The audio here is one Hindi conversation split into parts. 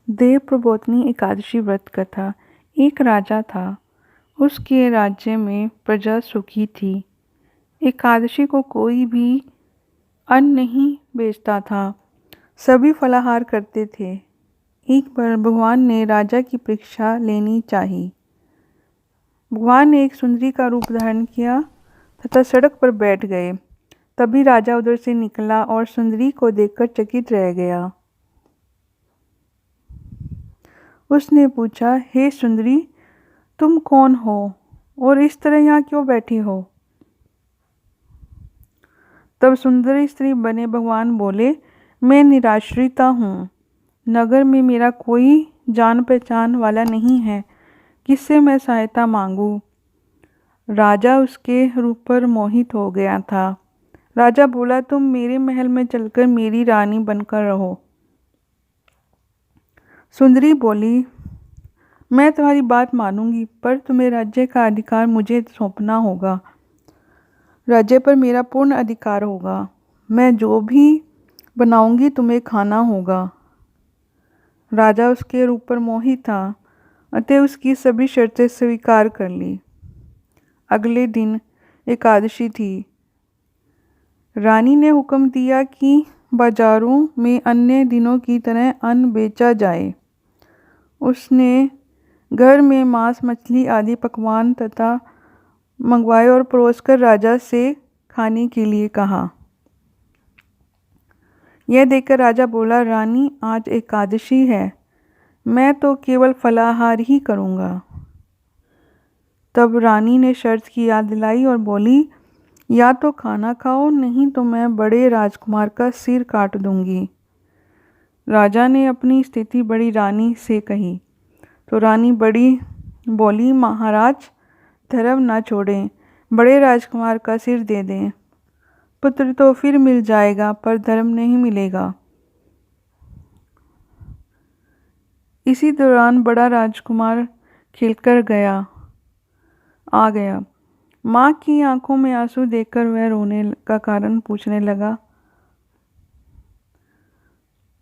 देव प्रबोधिनी एकादशी व्रत कथा। एक राजा था। उसके राज्य में प्रजा सुखी थी। एकादशी को कोई भी अन्न नहीं बेचता था। सभी फलाहार करते थे। एक बार भगवान ने राजा की परीक्षा लेनी चाहिए। भगवान ने एक सुंदरी का रूप धारण किया तथा सड़क पर बैठ गए। तभी राजा उधर से निकला और सुंदरी को देखकर चकित रह गया। उसने पूछा, हे सुंदरी, तुम कौन हो और इस तरह यहाँ क्यों बैठी हो? तब सुंदर स्त्री बने भगवान बोले, मैं निराश्रिता हूँ। नगर में मेरा कोई जान पहचान वाला नहीं है, किससे मैं सहायता मांगू? राजा उसके रूप पर मोहित हो गया था। राजा बोला, तुम मेरे महल में चलकर मेरी रानी बनकर रहो। सुंदरी बोली, मैं तुम्हारी बात मानूंगी, पर तुम्हें राज्य का अधिकार मुझे सौंपना होगा। राज्य पर मेरा पूर्ण अधिकार होगा। मैं जो भी बनाऊंगी तुम्हें खाना होगा। राजा उसके रूप पर मोहित था, अतः उसकी सभी शर्तें स्वीकार कर ली। अगले दिन एकादशी थी। रानी ने हुक्म दिया कि बाजारों में अन्य दिनों की तरह अन्न बेचा जाए। उसने घर में मांस, मछली आदि पकवान तथा मंगवाए और परोसकर राजा से खाने के लिए कहा। यह देखकर राजा बोला, रानी, आज एकादशी है, मैं तो केवल फलाहार ही करूँगा। तब रानी ने शर्त की याद दिलाई और बोली, या तो खाना खाओ, नहीं तो मैं बड़े राजकुमार का सिर काट दूंगी। राजा ने अपनी स्थिति बड़ी रानी से कही तो रानी बड़ी बोली, महाराज, धर्म न छोड़ें, बड़े राजकुमार का सिर दे दें। पुत्र तो फिर मिल जाएगा, पर धर्म नहीं मिलेगा। इसी दौरान बड़ा राजकुमार खिलकर आ गया। माँ की आंखों में आंसू देखकर वह रोने का कारण पूछने लगा।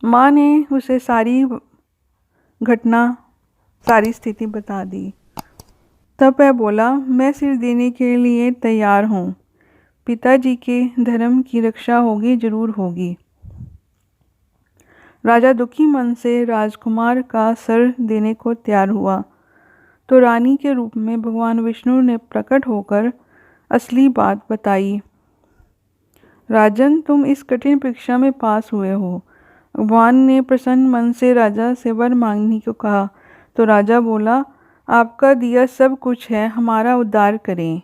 माँ ने उसे सारी घटना, सारी स्थिति बता दी। तब वह बोला, मैं सिर देने के लिए तैयार हूँ। पिताजी के धर्म की रक्षा होगी, जरूर होगी। राजा दुखी मन से राजकुमार का सर देने को तैयार हुआ तो रानी के रूप में भगवान विष्णु ने प्रकट होकर असली बात बताई। राजन, तुम इस कठिन परीक्षा में पास हुए हो। भगवान ने प्रसन्न मन से राजा से वर मांगने को कहा तो राजा बोला, आपका दिया सब कुछ है, हमारा उद्धार करें।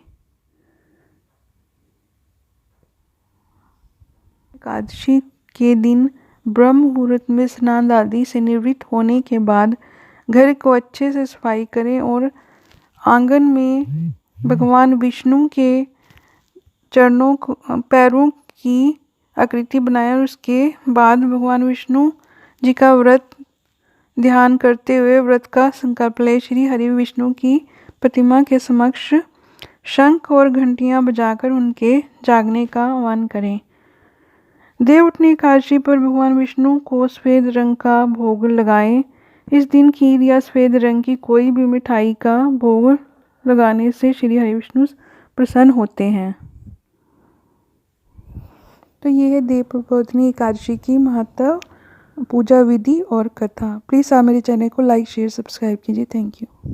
एकादशी के दिन ब्रह्म मुहूर्त में स्नान आदि से निवृत्त होने के बाद घर को अच्छे से सफाई करें और आंगन में भगवान विष्णु के पैरों की आकृति बनाएं और उसके बाद भगवान विष्णु जी का व्रत ध्यान करते हुए व्रत का संकल्प ले श्री हरि विष्णु की प्रतिमा के समक्ष शंख और घंटियां बजाकर उनके जागने का आह्वान करें। देवउठनी एकादशी पर भगवान विष्णु को सफेद रंग का भोग लगाएं। इस दिन खीर या सफेद रंग की कोई भी मिठाई का भोग लगाने से श्री हरि विष्णु प्रसन्न होते हैं। तो ये है देव प्रबोधिनी एकादशी की महत्व, पूजा विधि और कथा। प्लीज़ आप मेरे चैनल को लाइक, शेयर, सब्सक्राइब कीजिए। Thank you.